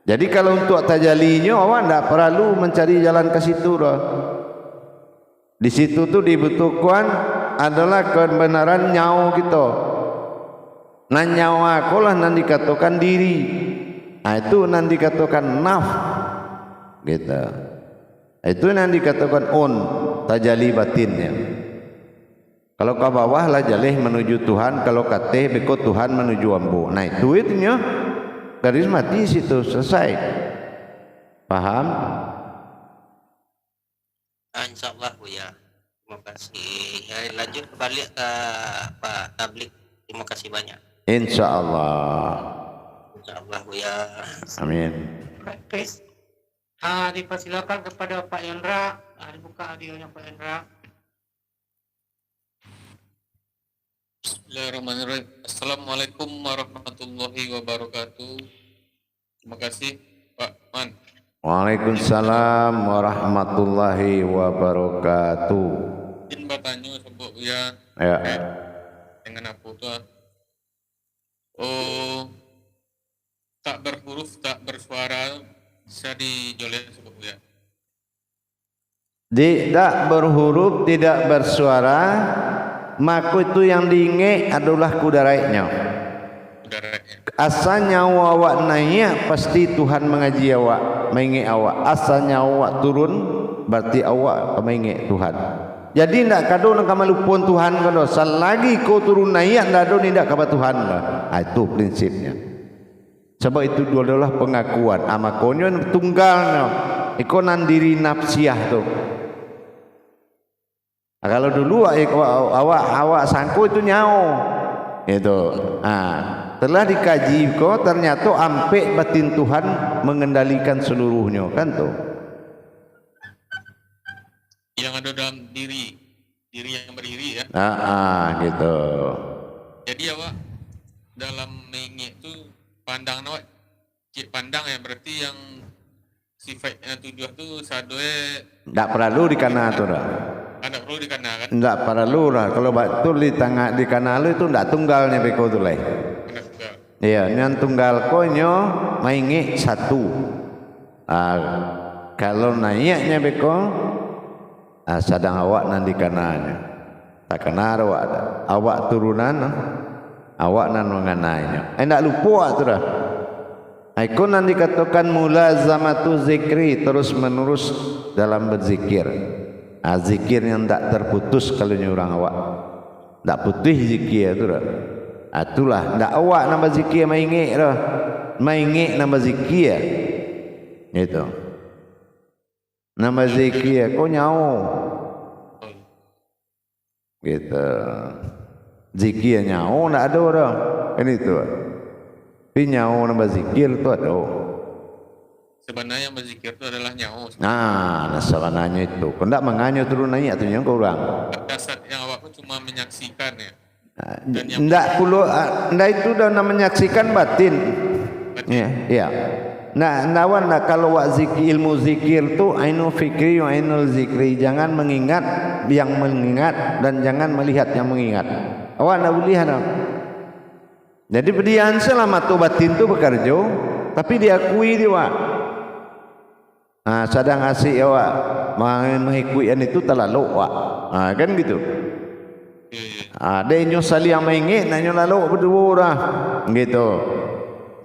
Jadi kalau untuk tajalinya awak tidak perlu mencari jalan ke situ dah. Di situ tu dibutuhkan adalah kebenaran nyawa kita. Nan nyawa aku lah nan dikatakan diri. Itu nan dikatakan naf. Gitu. Itu nan dikatakan on, tajali batinnya. Kalau ke bawah lah jalih menuju Tuhan, kalau ke teh beko Tuhan menuju ambu. Nah itu itunya. Garis mati situ selesai. Paham? Insyaallah, Buya. Terima kasih. Lanjut kembali ke Pak Tablik. Terima kasih banyak. Insyaallah. Insyaallah, Buya. Amin. Pak Elpis. Dipersilakan kepada Pak Yendra. Dibuka audionya Pak Yendra. Bismillahirrahmanirrahim. Assalamualaikum warahmatullahi wabarakatuh. Terima kasih Pak Man. Waalaikumsalam warahmatullahi wabarakatuh. Izin bertanya sebab ya. Ya. Dengan apa tu? Tak berhuruf, tak bersuara, bisa dijolek sebab ya. Tidak berhuruf, tidak bersuara, maka itu yang diingat adalah kudaratnya. Asalnya awak naik, pasti Tuhan mengaji awak, mengingat awak. Asalnya awak turun, berarti awak mengingat Tuhan. Jadi tidak kado nak kamalupun Tuhan kado. Selagi kau turun naik, tidak kado tidak kepada Tuhan lah. Itu prinsipnya. Sebab itu adalah pengakuan. Amakonyo tunggalnya. Ikonan diri nafsiyah tu. Kalau dulu awak sangko itu nyao. Itu. Telah dikaji kok ternyata ampe batin Tuhan mengendalikan seluruhnya kan tuh. Yang ada dalam diri yang berdiri ya. Gitu. Jadi awak dalam mengingat itu pandang awak, cik pandang ya, berarti yang sifatnya tujuh tu sadoe. Tak perlu dikana tu dah. Ada perlu dikana kan? Tak perlu lah. Kalau betul di tengah dikana lu itu tak tunggalnya beko tu lah. Iya, yang tunggal konyo maingi satu. Kalau naiknya beko, sedang awak nanti kananya. Tak kena awak turunan, awak nan mengenainya. Tidak lupa tu dah. Ikon nanti katakan mulazamatu zikri, terus menerus dalam berzikir. Zikir yang tak terputus kalau orang awak. Tak putih zikir tu dah. Itulah ndak awak nama zikir maingi dah. Maingi nama zikir. Itu. Nama zikir kau nyau. Gitu. Zikir nyau ndak ada dah. Ini tu. Tapi nyau nama zikir tu ada. Sebenarnya berzikir itu adalah nyawa. Sebenarnya itu. Kau ndak menganyo turun naik tu yang kau orang. Dasar yang awak cuma menyaksikan ya. Ndak perlu, ndak itu dah menyaksikan batin. Ya, ya. Nah, nawan kalau ilmu zikir tu ainul fikri wa ainul zikri, jangan mengingat yang mengingat dan jangan melihat yang mengingat. Awak nak lihat tak? Jadi bedian selama tu batin tu bekerja, tapi diakui dia wak. Nah, sadang asik awak mengikui itu terlalu wak. Kan gitu. Ada yang sali yang mengingit, nanya lalu berdua dah. Gitu.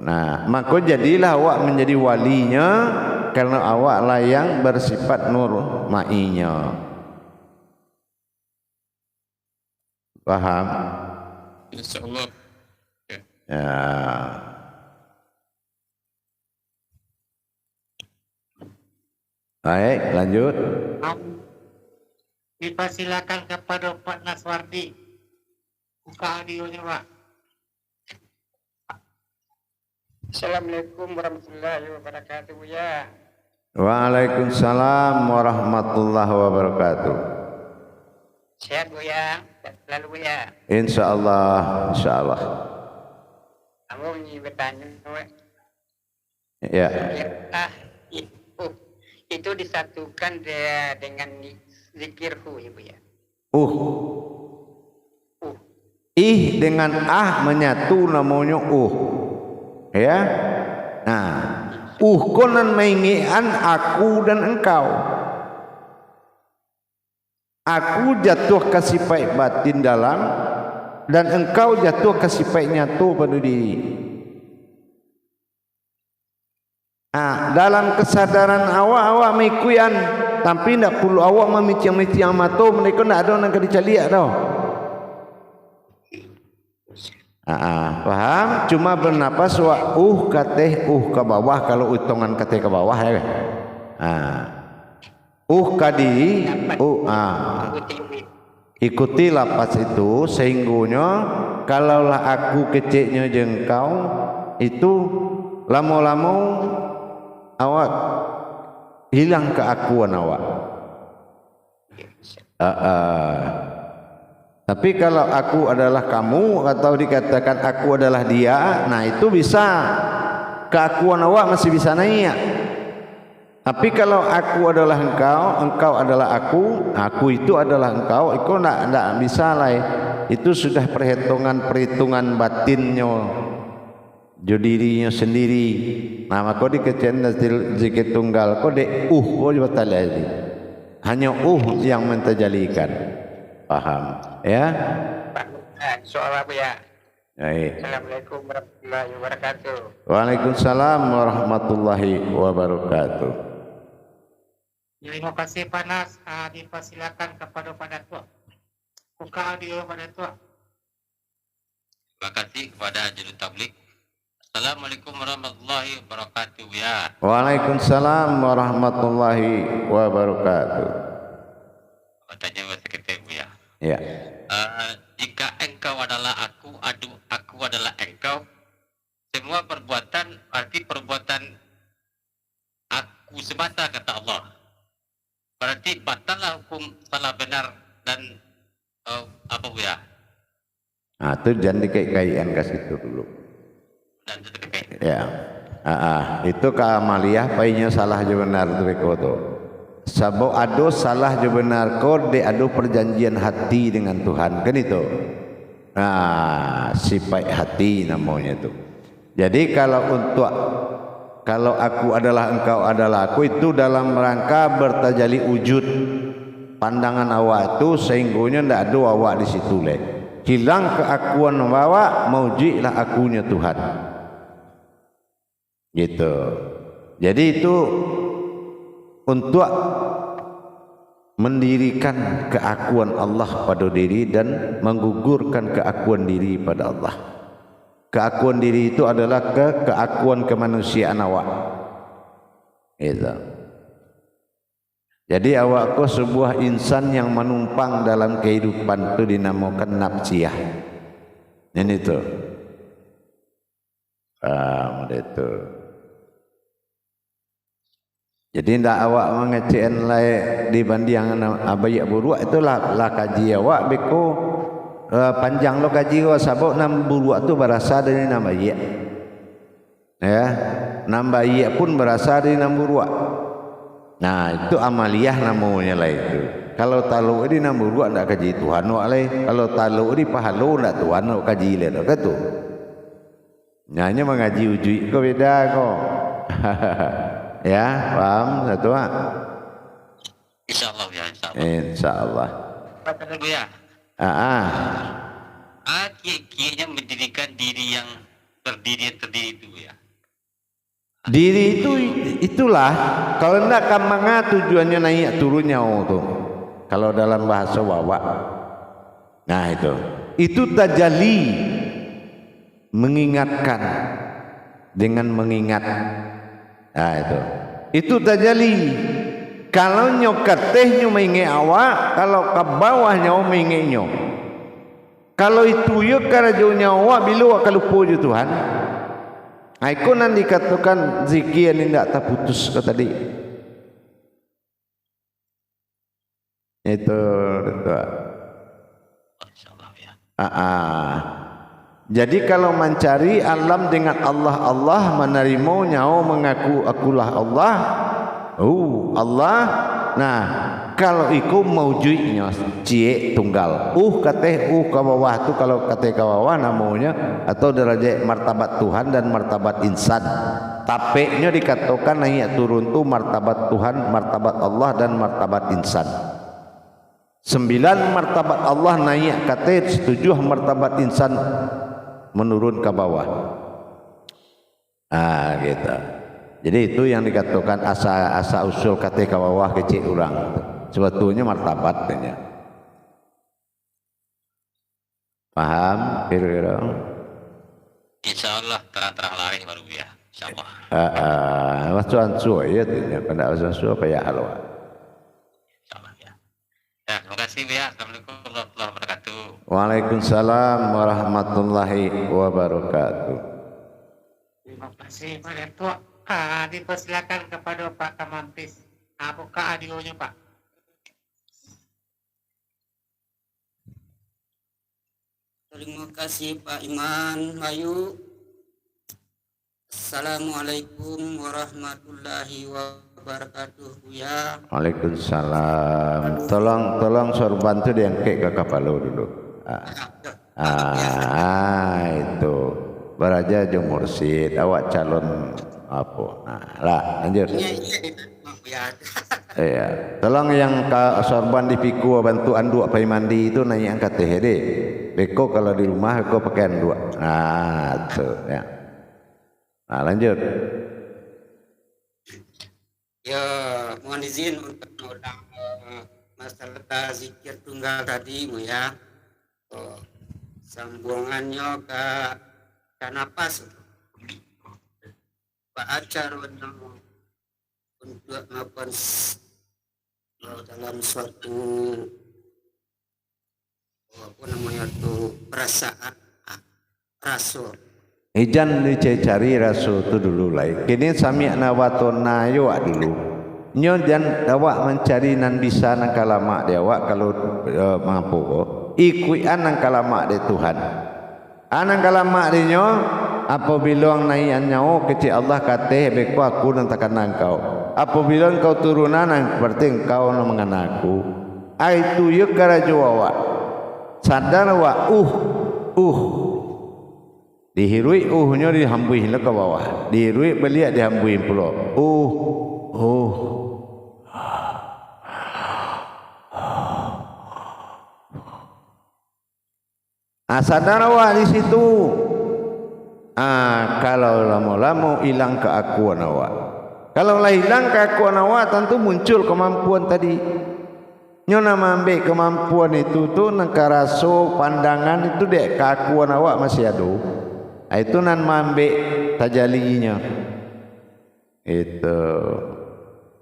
Nah, maka jadilah awak menjadi walinya karena awak lah yang bersifat nur ma'inya. Faham? Insyaallah. Ya. Baik, lanjut. Dipersilakan kepada Pak Naswardi. Buka audionya, Pak. Assalamualaikum warahmatullahi wabarakatuh, ya. Waalaikumsalam warahmatullahi wabarakatuh. Sehat, Buya? Lalu, Buya? Insyaallah, insyaallah. Kamu ingin bertanya, Ya. Itu disatukan dengan zikirhu, ya, Buya. Ih dengan menyatu namanya ya. Nah, konan mengingian aku dan engkau. Aku jatuh ke sifat batin dalam dan engkau jatuh ke sifat nyatu pada diri. Dalam kesadaran awak mengikuian, tapi tidak perlu awak memicing-micing mata, mereka tidak ada nak dicaliak tau. Faham? Cuma bernapas wa kateh ke bawah, kalau hitungan kateh ke bawah ya. Ke diri, ikuti lapas itu sehinggunya kalaulah aku keciknya jengkau itu lama-lama awak hilang keakuan awak. Tapi kalau aku adalah kamu atau dikatakan aku adalah dia, nah itu bisa keakuan awak masih bisa naik. Tapi kalau aku adalah engkau, engkau adalah aku itu adalah engkau, itu tidak bisa lah. Itu sudah perhitungan batinnya, dirinya sendiri. Nah, maka dikecian zikir tunggal, kau de batal lagi. Hanya yang mentajalikan. Paham? Ya? Soal apa ya? Baik. Assalamualaikum warahmatullahi wabarakatuh. Waalaikumsalam warahmatullahi wabarakatuh. Terima kasih Pak Nas. Dipersilakan kepada Pak Datuk. Buka audio Pak Datuk. Terima kasih kepada Juru Tablik. Assalamualaikum warahmatullahi wabarakatuh, ya. Waalaikumsalam warahmatullahi wabarakatuh. Tanya bahasa kita, ya. Ya. Jika engkau adalah aku adalah engkau, semua perbuatan arti perbuatan aku semata, kata Allah. Berarti batallah hukum salah benar dan apa, ya? Itu jangan dikait-kaitkan ke situ dulu. Dan terkait. Ya. Itu ke amaliyah painya salah je benar tu beko tu. Sabo ado salah je benar ko de ado perjanjian hati dengan Tuhan, kan itu. Sifat hati namanya tu. Jadi kalau aku adalah engkau adalah aku, itu dalam rangka bertajali wujud pandangan awak tu sehinggunya ndak ada awak di situ le. Hilang keakuan awak, maujilah akunya Tuhan. Gitu. Jadi itu untuk mendirikan keakuan Allah pada diri dan menggugurkan keakuan diri pada Allah. Keakuan diri itu adalah keakuan kemanusiaan awak. Itu. Jadi awak ko sebuah insan yang menumpang dalam kehidupan itu dinamakan nafsiyah. Ini itu. Itu. Jadi ndak awak mengecen lai dibanding abayak buruk, itulah kaji awak beko panjang lo kaji wa sabok nam buruak tu berasal dari nama iya. Ya, nama iya pun berasal dari nam buruak. Nah, itu amaliyah namanya lah itu. Kalau talu ini nam buruak ndak kaji Tuhan wa lai. Kalau talu ini pahalu ndak Tuhan wa kaji le katu. Nyanyi mengaji uji kok beda kok. Ya, paham satu ah. Insyaallah ya, insyaallah. Insyaallah. Kata ya. Kiai-kiainya mendirikan diri yang terdiri itu ya. Diri itu itulah kalau hendak kamanga tujuannya naik turunnya tuh. Kalau dalam bahasa wawa. Nah itu tajalli mengingatkan dengan mengingat. Nah itu tajalli. Kalau nyokateh nyo mengingat awak, kalau ke bawahnya mengingat nyo. Kalau itu ya karena jauhnya awak bila kalau puji Tuhan. Aku nanti dikatakan zikir ini tidak terputus ke tadi. Itu. Jadi kalau mencari alam dengan Allah menerima nyawa mengaku akulah Allah. Allah. Nah, kalau iku maujudnya cie tunggal. Kateh ke bawah tu kalau kateh ke bawah namanya atau derajat martabat Tuhan dan martabat insan. Tapeknya dikatakan naik turun tu martabat Tuhan, martabat Allah dan martabat insan. 9 martabat Allah naik kateh, 7 martabat insan menurun ke bawah. Gitu. Jadi itu yang dikatakan asa usul kateh ke bawah kecil orang. Sebetulnya martabatnya. Paham kira-kira? Insyaallah terang-terang lain baru ya. Insyaallah. Wastuan suai ya tuh. Pada wastuan suai apa ya halwa. Insyaallah ya. Ya, terima kasih ya. Assalamualaikum warahmatullahi wabarakatuh. Waalaikumsalam warahmatullahi wabarakatuh. Terima kasih Pak Ketua. Dipersilakan kepada Pak Kamampis. Buka audionya Pak. Terima kasih Pak Iman Bayu. Assalamualaikum warahmatullahi wabarakatuh ya. Waalaikumsalam. Tolong sorban tu diangkat ke kapal dulu. Itu. Baraja jo mursid, awak calon apa? Nah, lah lanjut. Iya. Tolong yang sorban dipiku bantuan dua pai mandi itu naik angkat teh deh. Beko kalau di rumah beko pakaian dua. Nah, itu ya. Nah, lanjut. Ya, mohon izin untuk mengulang masalah zikir tunggal tadi ya. Sambungannya ke napas. Pak Acar untuk melakukan dalam suatu apa namanya itu perasaan rasul. Ijan dicari rasul tu dulu lah. Kini sami'na wa ata'na yo dulu. Nyo jan awak mencari nan bisa nang kalama dia awak kalau mampu ko. Ikuian nang kalama de Tuhan. Anang kalama de nyo apabila naian nyawa kecil Allah kata beku aku nan takkan engkau. Apabila engkau turunan berarti engkau nan mengenaku. Itu yo karajo awak. Sadar wa dihirui nya dihambuin ke bawah, dihirui beliak dihambuin pula sadar wa di situ. Kalau lama-lama hilang keakuan awak, kalau lah hilang keakuan awak tentu muncul kemampuan tadi. Nyona ambil kemampuan itu tu nang karaso pandangan itu dek keakuan awak masih ada. Itu nan ambil tajalinya. Itu.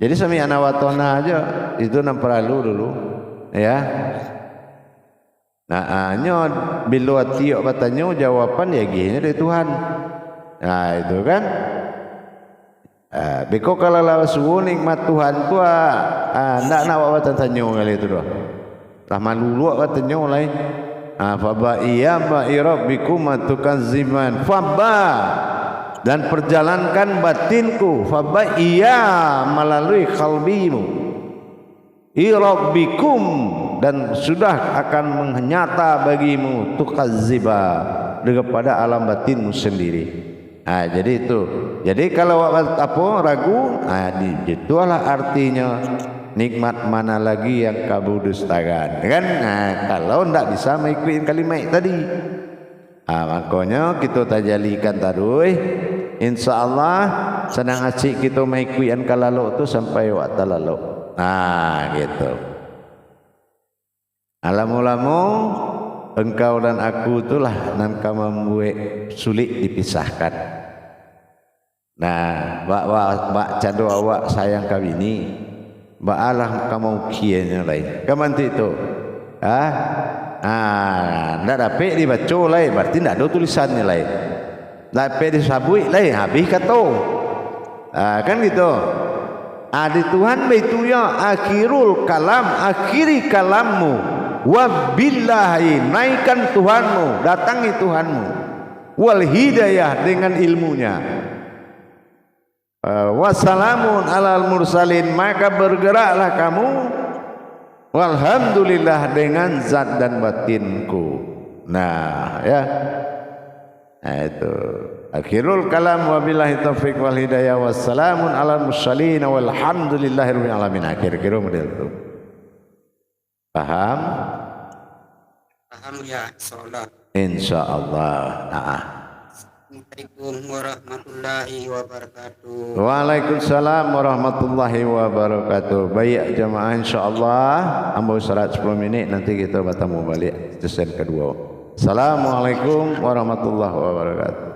Jadi sami anawatona aja itu nan perlu dulu, ya. Nah, nyo bila tiok katanya jawaban ya gini dari Tuhan. Nah, itu kan. Beko kalau lawas nikmat Tuhan tu ndak nak awak tanya kali itu doh. Lah malu lu katanya lain. Faba iya ba'i rabbikum tukazziban. Faba, dan perjalankan batinku, faba iya melalui kalbimu, irabbikum, dan sudah akan menyata bagimu tukazziba kepada alam batinmu sendiri. Jadi itu. Jadi kalau apa ragu, itulah artinya nikmat mana lagi yang kamu dustakan, kan? Kalau ndak bisa mengikuti kalimat tadi, makanya kita tajalikan tadi. Insyaallah senang asik kita mengikuti kalalo tu sampai waktu lalu. Gitu. Alamu-lamu engkau dan aku itulah nan kamu membuat sulit dipisahkan. Bak cado awak sayang kau ini, bak alah kamu kianya lain. Kaman itu, ndak dapat dibaca lain, berarti ndak ada tulisannya lain. Dapat disabui lain, habis kata, kan gitu. Di Tuhan itu ya akhirul kalam, akhiri kalammu. Wabillahi, naikkan Tuhanmu, datangi Tuhanmu. Wal hidayah, dengan ilmunya. Wassalamun alal mursalin, maka bergeraklah kamu. Walhamdulillah, dengan zat dan batinku. Itu akhirul kalam, wabillahi taufiq wal hidayah, wassalamun alal mursalin, walhamdulillahirabbil alamin. Kira-kira model itu. Paham? Paham ya, insyaallah. Insyaallah. Assalamualaikum warahmatullahi wabarakatuh. Waalaikumsalam warahmatullahi wabarakatuh. Baik jemaah, insyaallah ambo salat 10 minit, nanti kita bertemu balik sesi kedua. Assalamualaikum warahmatullahi wabarakatuh.